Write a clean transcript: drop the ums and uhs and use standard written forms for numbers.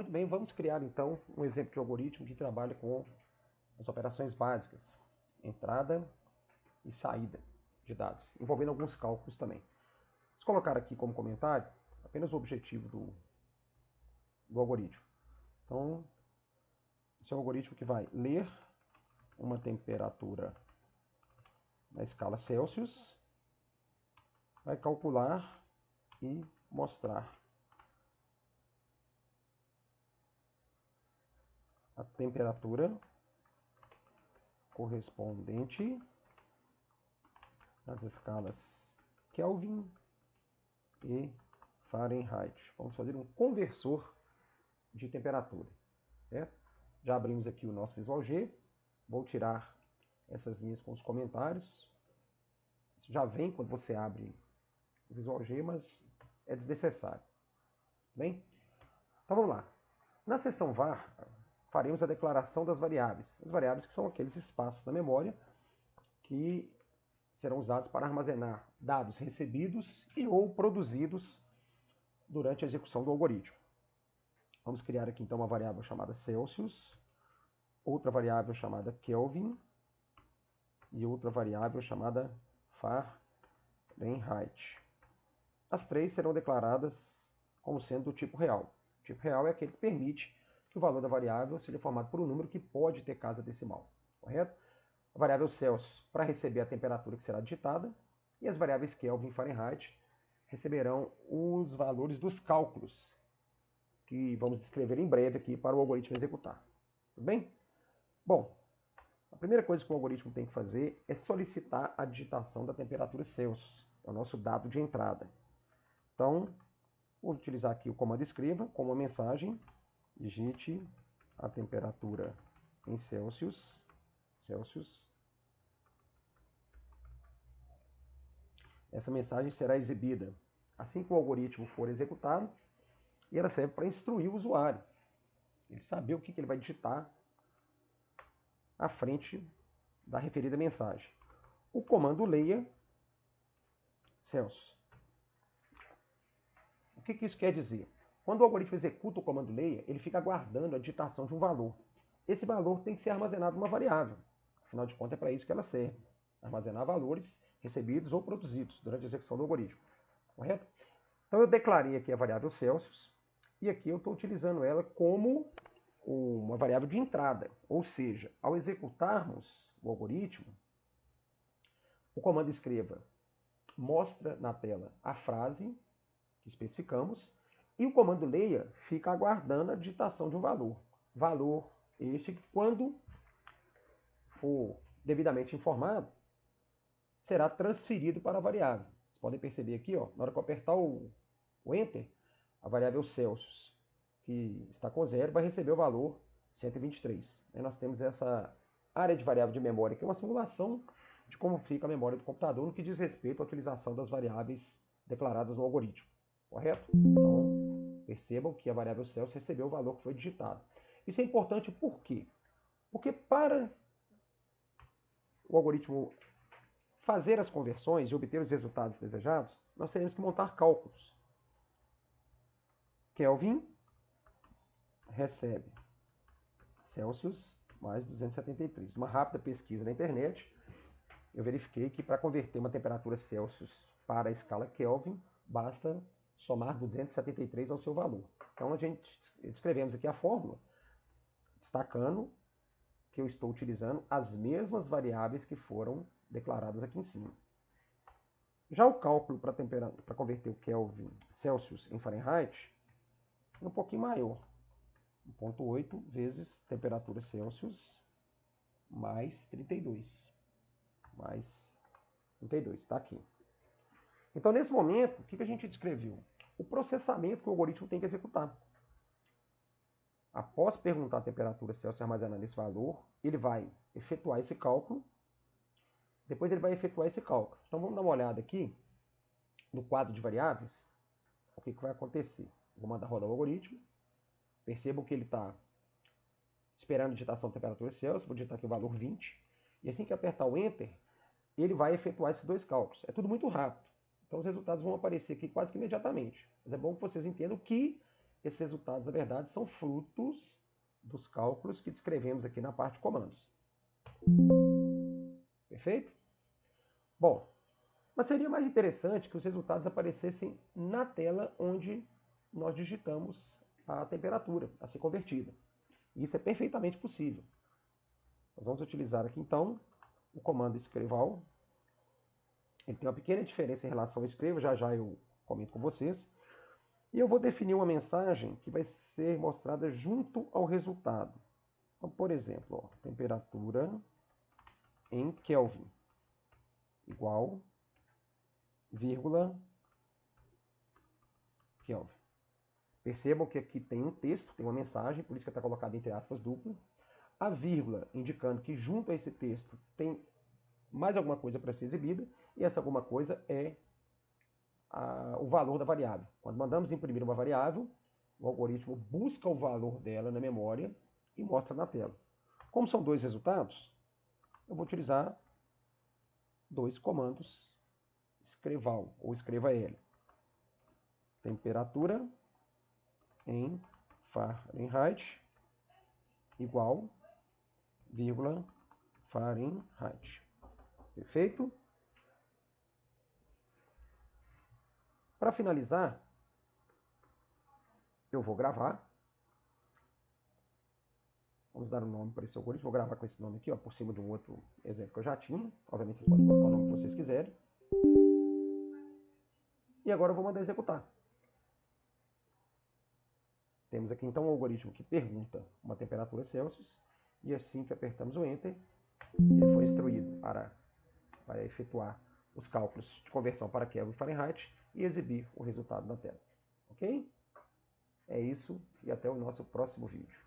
Muito bem, vamos criar então um exemplo de algoritmo que trabalha com as operações básicas, entrada e saída de dados, envolvendo alguns cálculos também. Vamos colocar aqui como comentário apenas o objetivo do algoritmo. Então, esse é um algoritmo que vai ler uma temperatura na escala Celsius, vai calcular e mostrar a temperatura correspondente às escalas Kelvin e Fahrenheit. Vamos fazer um conversor de temperatura, certo? Já abrimos aqui o nosso Visual G. Vou tirar essas linhas com os comentários. Isso já vem quando você abre o Visual G, mas é desnecessário. Bem? Então vamos lá. Na seção var, faremos a declaração das variáveis. As variáveis que são aqueles espaços na memória que serão usados para armazenar dados recebidos e ou produzidos durante a execução do algoritmo. Vamos criar aqui então uma variável chamada Celsius, outra variável chamada Kelvin e outra variável chamada Fahrenheit. As três serão declaradas como sendo do tipo real. O tipo real é aquele que permite que o valor da variável seja formado por um número que pode ter casa decimal, correto? A variável Celsius para receber a temperatura que será digitada e as variáveis Kelvin e Fahrenheit receberão os valores dos cálculos que vamos descrever em breve aqui para o algoritmo executar. Tudo bem? Bom, a primeira coisa que o algoritmo tem que fazer é solicitar a digitação da temperatura Celsius. É o nosso dado de entrada. Então, vou utilizar aqui o comando escreva como uma mensagem. Digite a temperatura em Celsius. Essa mensagem será exibida assim que o algoritmo for executado e ela serve para instruir o usuário. Ele saber o que ele vai digitar à frente da referida mensagem. O comando leia Celsius. O que isso quer dizer? Quando o algoritmo executa o comando leia, ele fica aguardando a digitação de um valor. Esse valor tem que ser armazenado numa variável. Afinal de contas, é para isso que ela serve. Armazenar valores recebidos ou produzidos durante a execução do algoritmo. Correto? Então eu declarei aqui a variável Celsius e aqui eu estou utilizando ela como uma variável de entrada. Ou seja, ao executarmos o algoritmo, o comando escreva mostra na tela a frase que especificamos e o comando leia fica aguardando a digitação de um valor. Valor este que, quando for devidamente informado, será transferido para a variável. Vocês podem perceber aqui, ó, na hora que eu apertar o Enter, a variável Celsius, que está com 0, vai receber o valor 123. Aí nós temos essa área de variável de memória, que é uma simulação de como fica a memória do computador no que diz respeito à utilização das variáveis declaradas no algoritmo. Correto? Então, percebam que a variável Celsius recebeu o valor que foi digitado. Isso é importante por quê? Porque para o algoritmo fazer as conversões e obter os resultados desejados, nós teremos que montar cálculos. Kelvin recebe Celsius mais 273. Uma rápida pesquisa na internet, eu verifiquei que para converter uma temperatura Celsius para a escala Kelvin, basta somar 273 ao seu valor. Então, a gente escrevemos aqui a fórmula, destacando que eu estou utilizando as mesmas variáveis que foram declaradas aqui em cima. Já o cálculo para converter o Kelvin Celsius em Fahrenheit é um pouquinho maior. 1,8 vezes temperatura Celsius mais 32. Mais 32, está aqui. Então, nesse momento, o que a gente descreveu? O processamento que o algoritmo tem que executar. Após perguntar a temperatura Celsius armazenando esse valor, ele vai efetuar esse cálculo. Depois ele vai efetuar esse cálculo. Então vamos dar uma olhada aqui no quadro de variáveis. O que vai acontecer? Vou mandar rodar o algoritmo. Percebam que ele está esperando a digitação da temperatura Celsius. Vou digitar aqui o valor 20. E assim que apertar o Enter, ele vai efetuar esses dois cálculos. É tudo muito rápido. Então os resultados vão aparecer aqui quase que imediatamente. Mas é bom que vocês entendam que esses resultados, na verdade, são frutos dos cálculos que descrevemos aqui na parte de comandos. Perfeito? Bom, mas seria mais interessante que os resultados aparecessem na tela onde nós digitamos a temperatura a ser convertida. Isso é perfeitamente possível. Nós vamos utilizar aqui, então, o comando escreval. Ele tem uma pequena diferença em relação ao escreva, já já eu comento com vocês. E eu vou definir uma mensagem que vai ser mostrada junto ao resultado. Então, por exemplo, ó, temperatura em Kelvin igual, vírgula, Kelvin. Percebam que aqui tem um texto, tem uma mensagem, por isso que está colocado entre aspas duplo. A vírgula indicando que junto a esse texto tem mais alguma coisa para ser exibida, e essa alguma coisa é o valor da variável. Quando mandamos imprimir uma variável, o algoritmo busca o valor dela na memória e mostra na tela. Como são dois resultados, eu vou utilizar dois comandos escreval ou escreva-l. Temperatura em Fahrenheit igual, vírgula, Fahrenheit. Perfeito? Para finalizar, eu vou gravar. Vamos dar um nome para esse algoritmo. Vou gravar com esse nome aqui, ó, por cima de um outro exemplo que eu já tinha. Obviamente, vocês podem colocar o nome que vocês quiserem. E agora eu vou mandar executar. Temos aqui, então, um algoritmo que pergunta uma temperatura Celsius. E assim que apertamos o Enter, ele foi instruído para efetuar os cálculos de conversão para Kelvin e Fahrenheit e exibir o resultado na tela. Ok? É isso e até o nosso próximo vídeo.